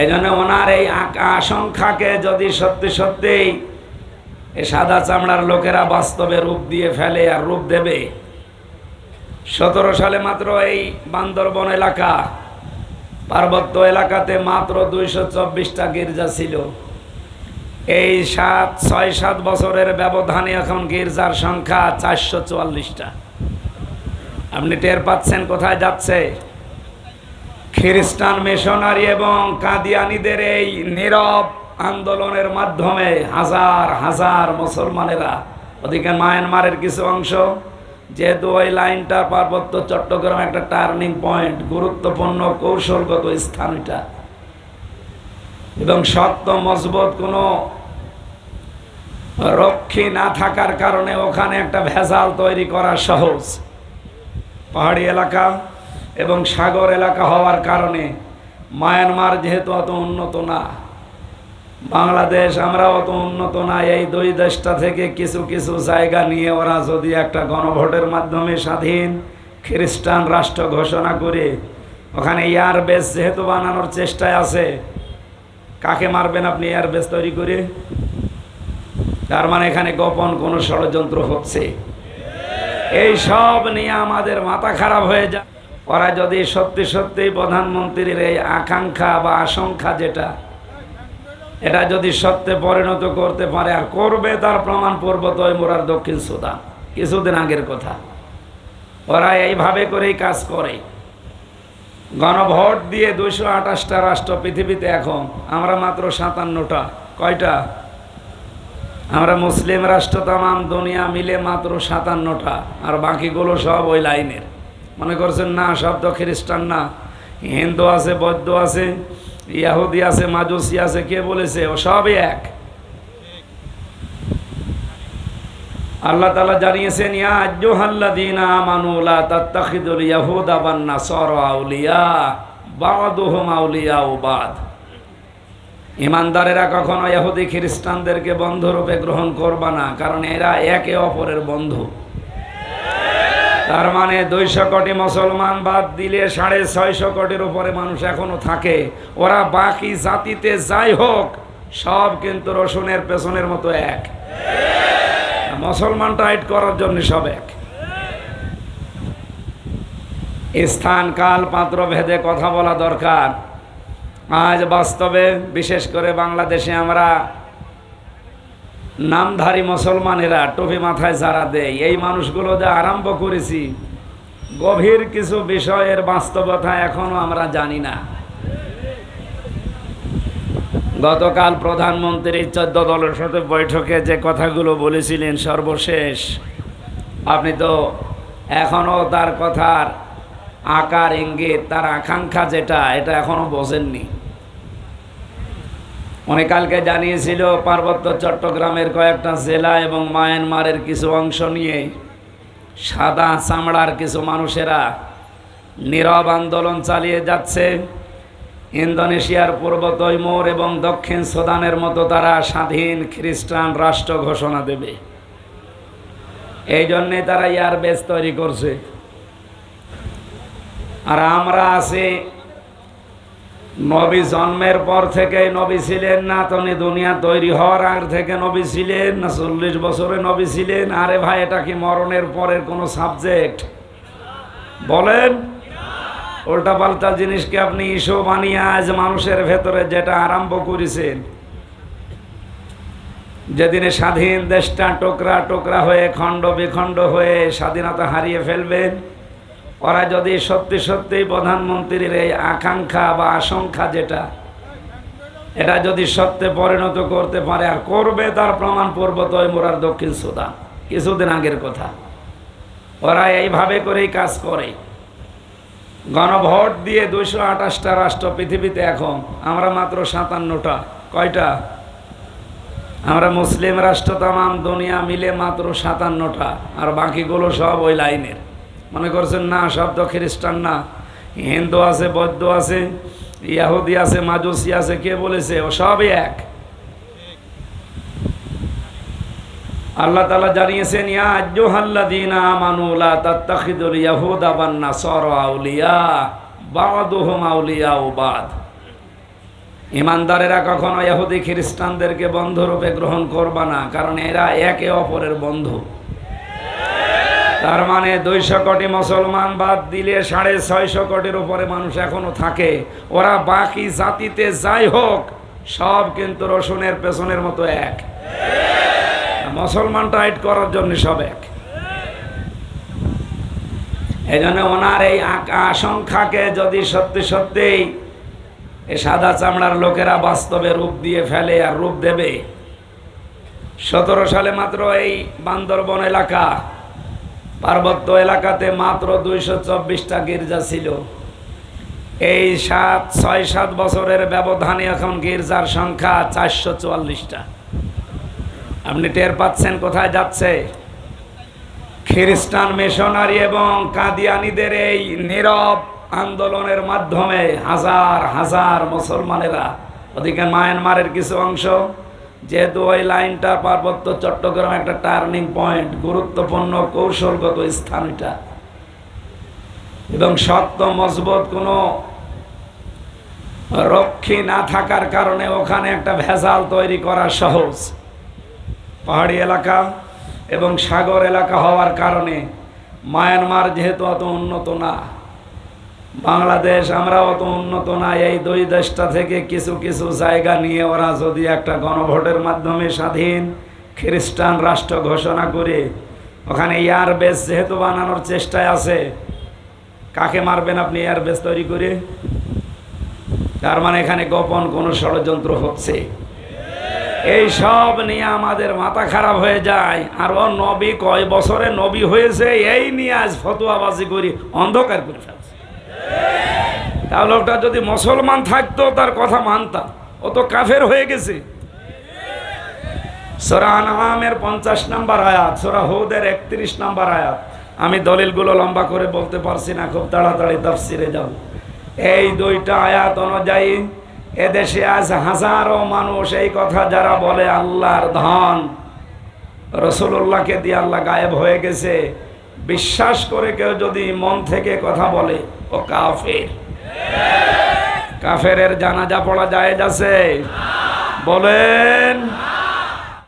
এই জন্য ওনার এই আশঙ্কাকে যদি সত্যি সত্যি এই সাদা চামড়ার লোকেরা বাস্তবে রূপ দিয়ে ফেলে আর রূপ দেবে। 17 সালে মাত্র এই বান্দরবন এলাকা, পার্বত্য এলাকাতে মাত্র 224টা গির্জা ছিল। এই 6-7 বছরের ব্যবধানে এখন গির্জার সংখ্যা 444টা। আপনি টের পাচ্ছেন কোথায় যাচ্ছে? খ্রিস্টান মিশনারি এবং কাদিয়ানীদের এই নীরব আন্দোলনের মাধ্যমে হাজার হাজার মুসলমানেরা, ওদিকে মায়ানমারের কিছু অংশ, যেহেতু ওই লাইনটা পার্বত্য চট্টগ্রাম একটা টার্নিং পয়েন্ট, গুরুত্বপূর্ণ কৌশলগত স্থান এটা, এবং শক্ত মজবুত কোনো রক্ষী না থাকার কারণে ওখানে একটা ভেজাল তৈরি করা সহজ। পাহাড়ি এলাকা এবং সাগর এলাকা হওয়ার কারণে মায়ানমার যেহেতু অত উন্নত না, বাংলাদেশ আমরা অত উন্নত না, এই দুই দেশটা থেকে কিছু কিছু জায়গা নিয়ে ওরা যদি একটা গণভোটের মাধ্যমে স্বাধীন খ্রিস্টান রাষ্ট্র ঘোষণা করে ওখানে এয়ারবেস যেহেতু বানানোর চেষ্টায় আছে, কাকে মারবেন আপনি এয়ারবেস তৈরি করে? তার মানে এখানে গোপন কোনো ষড়যন্ত্র হচ্ছে। এই সব নিয়ে আমাদের মাথা খারাপ হয়ে যায়। ওরা যদি সত্যি সত্যি প্রধানমন্ত্রীর এই আকাঙ্ক্ষা বা আশঙ্কা যেটা, এটা যদি সত্যে পরিণত করতে পারে, আর করবে তার প্রমাণ পূর্ব তৈমুরার দক্ষিণ সুদান, কিছুদিন আগের কথা। ওরা এইভাবে করেই কাজ করে। গণভোট দিয়ে 228টা রাষ্ট্র পৃথিবীতে, এখন আমরা মাত্র 57টা। কয়টা? আমরা মুসলিম রাষ্ট্র তামাম দুনিয়া মিলে মাত্র 57টা, আর বাকিগুলো সব ওই লাইনের। মনে করছেন না সব তো খ্রিস্টান না, হিন্দু আছে, বৌদ্ধ আছে, ইহুদি আছে, মাজুসি আছে, কে বলেছে? ও সবই এক। আল্লাহ তাআলা জানিয়েছেন, ইয়া আইয়ুহাল্লাযীনা আমানু লা তাত্তাখিযুল ইয়াহুদা ওয়ান নাসারা আউলিয়া বা'দুহুম আউলিয়াউ বা'দ। ঈমানদারেরা কখনো ইহুদি খ্রিস্টানদেরকে বন্ধুরূপে গ্রহণ করবা না, কারণ এরা একে অপরের বন্ধু। তার মানে 200 কোটি মুসলমান বাদ দিলে 650 কোটির উপরে মানুষ এখনো থাকে। ওরা বাকি জাতিতে যাই হোক সব কিন্তু রসুনের পেছনের মতো এক। মুসলমান টাইট করার জন্য সব এক। স্থান কাল পাত্র ভেদে কথা বলা দরকার। আজ বাস্তবে বিশেষ করে বাংলাদেশে আমরা নামধারী মুসলমানেরা টুপি মাথায় যারা দেয়, এই মানুষগুলো যা আরম্ভ করেছি, গভীর কিছু বিষয়ের বাস্তবতা এখনো আমরা জানি না। গতকাল প্রধানমন্ত্রী 14 দলের সাথে বৈঠকে যে কথাগুলো বলেছিলেন সর্বশেষ, আপনি তো এখনো তার কথার আকার ইঙ্গিত, তার আকাঙ্ক্ষা যেটা, এটা এখনো বোঝেননি। উনি কালকে জানিয়েছিল পার্বত্য চট্টগ্রামের কয়েকটা জেলা এবং মায়ানমারের কিছু অংশ নিয়ে সাদা চামড়ার কিছু মানুষেরা নীরব আন্দোলন চালিয়ে যাচ্ছে। ইন্দোনেশিয়ার পূর্ব তৈমুর এবং দক্ষিণ সুদানের মতো তারা স্বাধীন খ্রিস্টান রাষ্ট্র ঘোষণা দেবে। এই জন্যে তারা এয়ারবেস তৈরি করছে। আর আমরা আছি নবী জন্মের পর থেকে নবী ছিলেন না, তিনি দুনিয়া তৈরি হওয়ার আগ থেকে নবী ছিলেন না, 40 বছরে নবী ছিলেন? আরে ভাই, এটা কি মরণের পরের কোনো সাবজেক্ট? বলেন। উল্টা পাল্টা জিনিসকে আপনি ইস্যু বানিয়ে আজ মানুষের ভেতরে যেটা আরম্ভ করেছেন, যেদিনে স্বাধীন দেশটা টুকরা টুকরা হয়ে খণ্ড বিখণ্ড হয়ে স্বাধীনতা হারিয়ে ফেলবেন, ওরা যদি সত্যি সত্যি প্রধানমন্ত্রীর এই আকাঙ্ক্ষা বা আশঙ্কা যেটা, এটা যদি সত্যে পরিণত করতে পারে, আর করবে তার প্রমাণ পূর্ব তৈমুরার দক্ষিণ সুদান, কিছুদিন আগের কথা। ওরা এইভাবে করেই কাজ করে। গণভোট দিয়ে 228টা রাষ্ট্র পৃথিবীতে, এখন আমরা মাত্র 57টা। কয়টা? আমরা মুসলিম রাষ্ট্র তামাম দুনিয়া মিলে মাত্র 57টা, আর বাকিগুলো সব ওই লাইনের। মনে করছেন না সব তো খ্রিস্টান না, হিন্দু আছে, বৌদ্ধ আছে, ইহুদি আছে, মাজুসি আছে, কে বলেছে? ও সবই এক। আল্লাহ তাআলা জানিয়েছেন, ইয়া আইয়ুহাল্লাযীনা আমানু লা তাত্তাখিযুল ইয়াহুদা ওয়ান নাসারা আউলিয়া বা'দুহুম আউলিয়াউ বা'দ। ইমানদারেরা কখনো ইহুদি খ্রিস্টানদেরকে বন্ধুরূপে গ্রহণ করবা না, কারণ এরা একে অপরের বন্ধু। তার মানে 200 কোটি মুসলমান বাদ দিলে 650 কোটির উপরে মানুষ এখনো থাকে। ওরা বাকি জাতিতে যাই হোক সব কিন্তু রসুনের পেছনের মতো এক। মুসলমান টাইট করার জন্য সব এক। এই জন্য ওনার এই আশঙ্কাকে যদি সত্যি সত্যিই এই সাদা চামড়ার লোকেরা বাস্তবে রূপ দিয়ে ফেলে আর রূপ দেবে। 17 সালে মাত্র এই বান্দরবন এলাকা পার্বত্য এলাকাতে মাত্র 224টা গির্জা ছিল। এই 6-7 বছরের ব্যবধানে এখন গির্জার সংখ্যা 444টা। আপনি টের পাচ্ছেন কোথায় যাচ্ছে? খ্রিস্টান মিশনারি এবং কাদিয়ানীদের এই নীরব আন্দোলনের মাধ্যমে হাজার হাজার মুসলমানেরা, ওদিকে মায়ানমারের কিছু অংশ, যেহেতু ওই লাইনটা পার্বত্য চট্টগ্রাম একটা টার্নিং পয়েন্ট, গুরুত্বপূর্ণ কৌশলগত স্থান এটা, এবং শক্ত মজবুত কোনো রক্ষী না থাকার কারণে ওখানে একটা ভেজাল তৈরি করা সহজ। পাহাড়ি এলাকা এবং সাগর এলাকা হওয়ার কারণে মায়ানমার যেহেতু অত উন্নত না, বাংলাদেশ আমরা অত উন্নত না, এই দুই দেশটা থেকে কিছু কিছু জায়গা নিয়ে ওরা যদি একটা গণভোটের মাধ্যমে স্বাধীন খ্রিস্টান রাষ্ট্র ঘোষণা করে ওখানে এয়ারবেস যেহেতু বানানোর চেষ্টায় আছে, কাকে মারবেন আপনি এয়ারবেস তৈরি করে? তার মানে এখানে গোপন কোনো ষড়যন্ত্র হচ্ছে। এই সব নিয়ে আমাদের মাথা খারাপ হয়ে যায়। আর ও নবী কয় বছরে নবী হয়েছে এই নিয়ে আজ ফতোয়াবাজি করি অন্ধকার করে ফেলছে। তাহলে ওটা যদি মুসলমান থাকতো তার কথা মানতাম, ও তো কাফের হয়ে গেছে। সূরা আনআমের 50 নম্বর আয়াত, সূরা হুদের 31 নম্বর আয়াত। আমি দলিলগুলো লম্বা করে বলতে পারছি না, খুব তাড়াতাড়ি তাফসিরে যাব। এই দুইটা আয়াত অনুযায়ী এদেশে আজ হাজারো মানুষ এই কথা যারা বলে আল্লাহর ধন রাসূলুল্লাহকে দিয়ে আল্লাহ গায়েব হয়ে গেছে, বিশ্বাস করে কেউ যদি মন থেকে কথা বলে ও কাফের। কাফেরের জানাজা পড়া জায়েজ আছে? বলেন।